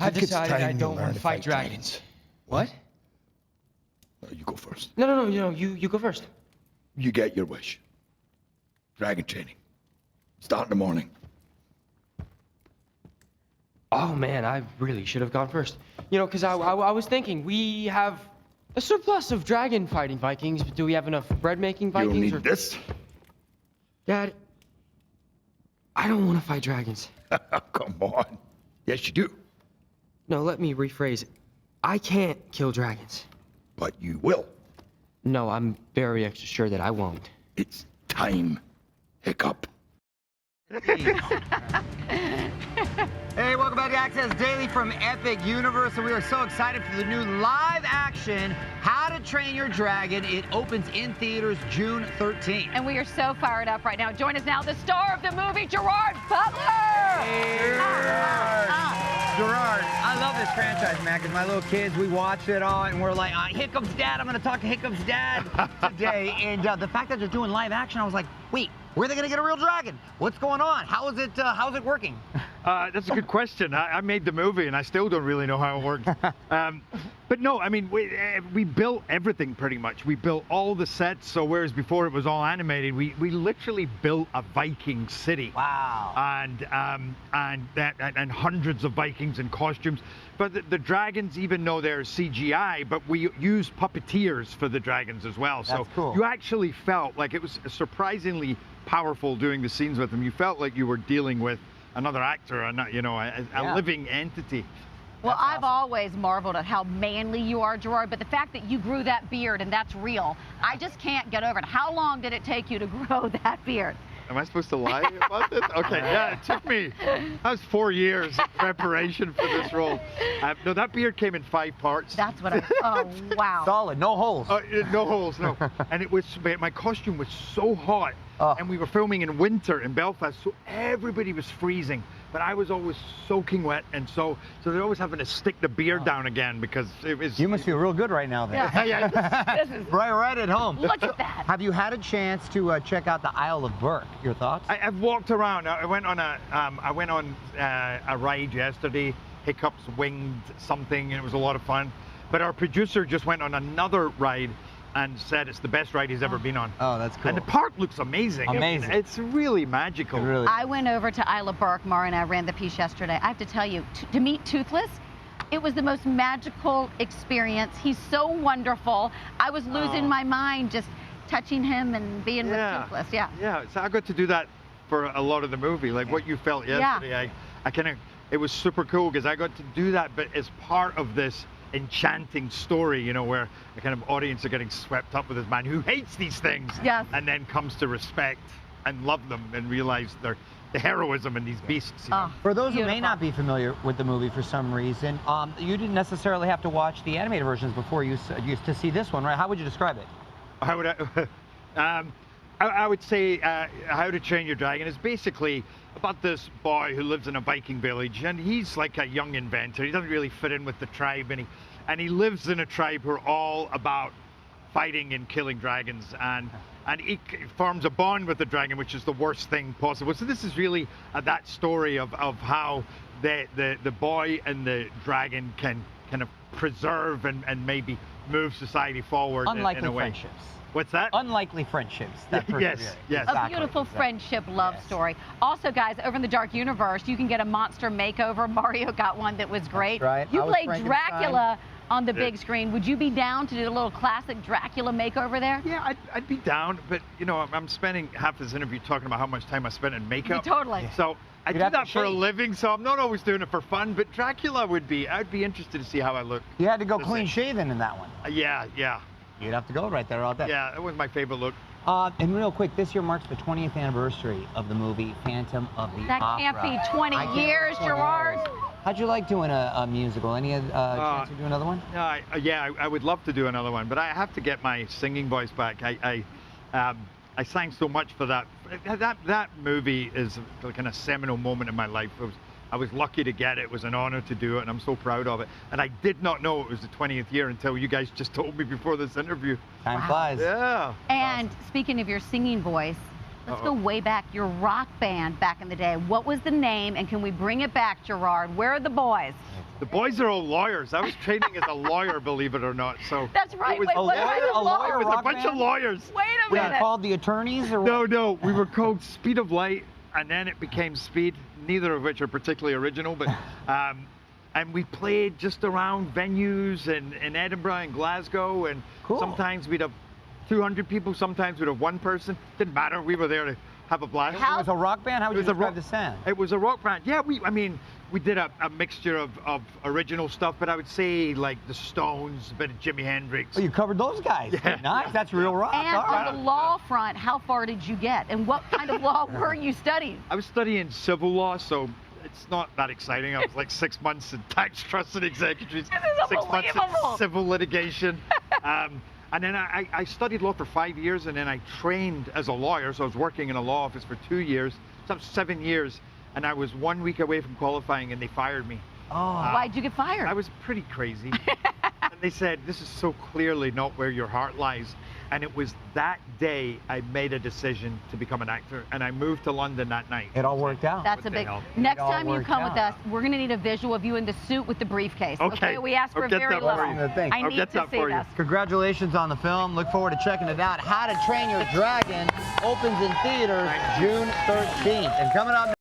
I've decided I don't want to fight dragons. What? You go first. No, you go first. You get your wish. Dragon training. Start in the morning. Oh man, I really should have gone first. You know, because I was thinking, we have a surplus of dragon fighting Vikings, but do we have enough bread making Vikings? You don't need this? Dad, I don't want to fight dragons. Come on. Yes, you do. No, let me rephrase it. I can't kill dragons. But you will. No, I'm very extra sure that I won't. It's time. Hiccup. Hey, welcome back to Access Daily from Epic Universe, and we are so excited for the new live-action How to Train Your Dragon. It opens in theaters June 13th. And we are so fired up right now. Join us now, the star of the movie, Gerard Butler! Hey, Gerard, I love this franchise, man, because my little kids, we watch it all, and we're like, Hiccup's dad, I'm going to talk to Hiccup's dad today. And the fact that they're doing live action, I was like, wait, where are they going to get a real dragon? What's going on? How's it working? That's a good question. I made the movie, and I still don't really know how it works. But no, I mean, we built everything pretty much. We built all the sets, so whereas before it was all animated, we literally built a Viking city. Wow. And hundreds of Vikings in costumes. But the dragons, even though they're CGI, but we use puppeteers for the dragons as well. That's so cool. You actually felt like it was surprisingly powerful doing the scenes with them. You felt like you were dealing with another actor, a living entity. Well, I've always marveled at how manly you are, Gerard, but the fact that you grew that beard and that's real, I just can't get over it. How long did it take you to grow that beard? Am I supposed to lie about this? Okay, yeah, it took me, that was 4 years of preparation for this role. No, that beard came in 5 parts. That's what oh, wow. Solid, no holes. No holes, no. And it was, my costume was so hot, and we were filming in winter in Belfast, so everybody was freezing. But I was always soaking wet, and so they're always having to stick the beard down again because it was... You must feel real good right now then. Yeah. This is right at home. Look at that. Have you had a chance to check out the Isle of Berk? Your thoughts? I've walked around. I went on a ride yesterday. Hiccup's winged something, and it was a lot of fun. But our producer just went on another ride and said it's the best ride he's ever been on. Oh, that's cool. And the park looks amazing. Amazing. I mean, it's really magical. Really. I went over to Isle of Berk. Mara and I ran the piece yesterday. I have to tell you, to meet Toothless, it was the most magical experience. He's so wonderful. I was losing my mind just touching him and being with Toothless. Yeah, so I got to do that for a lot of the movie, like what you felt yesterday. Yeah. I kind of, it was super cool because I got to do that, but as part of this enchanting story, you know, where the kind of audience are getting swept up with this man who hates these things, and then comes to respect and love them and realize the heroism in these beasts. You know? For those who may not be familiar with the movie for some reason, you didn't necessarily have to watch the animated versions before you used to see this one, right? How would you describe it? I would say How to Train Your Dragon is basically about this boy who lives in a Viking village, and he's like a young inventor. He doesn't really fit in with the tribe, and he lives in a tribe who are all about fighting and killing dragons, and he forms a bond with the dragon, which is the worst thing possible. So this is really that story of how the boy and the dragon can kind of preserve and maybe move society forward in a way. Unlikely friendships. What's that? Unlikely friendships. That yes. Exactly. A beautiful friendship love story. Also, guys, over in the Dark Universe, you can get a monster makeover. Mario got one that was great. That's right. You played Dracula on the big screen. Would you be down to do a little classic Dracula makeover there? Yeah, I'd be down, but you know, I'm spending half this interview talking about how much time I spent in makeup. Totally. So I do that for a living, so I'm not always doing it for fun, but Dracula would be, I'd be interested to see how I look. You had to go clean shaven in that one. Yeah. You'd have to go right there all day. Yeah, that was my favorite look. And real quick, this year marks the 20th anniversary of the movie Phantom of the That Opera. can't be 20 years, Gerard. How'd you like doing a musical? Any chance to do another one? Yeah, I would love to do another one, but I have to get my singing voice back. I sang so much for that. That movie is like a seminal moment in my life. I was lucky to get it. It was an honor to do it, and I'm so proud of it. And I did not know it was the 20th year until you guys just told me before this interview. Time flies. Yeah. And speaking of your singing voice, let's go way back. Your rock band back in the day. What was the name, and can we bring it back, Gerard? Where are the boys? the boys are all lawyers. I was training as a lawyer, believe it or not. So That's right. it was, Wait, what kind of law? it was a rock bunch of band? lawyers. Wait a Were you minute. called the attorneys or No, we were called Speed of Light, and then it became Speed, neither of which are particularly original, but and we played just around venues in Edinburgh and Glasgow, and Cool. sometimes we'd have 200 people, sometimes we'd have one person. Didn't matter, we were there to have a blast. It was a rock band? How would you It was a describe rock- the sound? It was a rock band. Yeah, we did a mixture of original stuff, but I would say like the Stones, a bit of Jimi Hendrix. Oh, you covered those guys. Yeah. Nice. That's real rock. And All on right. the law front, how far did you get? And what kind of law were you studying? I was studying civil law, so it's not that exciting. I was like 6 months in tax trusts and executives, This is 6 months unbelievable. in civil litigation. And then I studied law for 5 years, and then I trained as a lawyer. So I was working in a law office for 2 years, so 7 years, and I was 1 week away from qualifying, and they fired me. Oh. Why'd you get fired? I was pretty crazy. And they said, this is so clearly not where your heart lies. And it was that day I made a decision to become an actor, and I moved to London that night. It all worked out. That's What a the big. hell? Next It all time you worked come with out. us, we're gonna need a visual of you in the suit with the briefcase. Okay. We asked for I'll get very that for little. you. Thanks. I I'll need get to that see for you. this. Congratulations on the film. Look forward to checking it out. How to Train Your Dragon opens in theaters June 13th. And coming up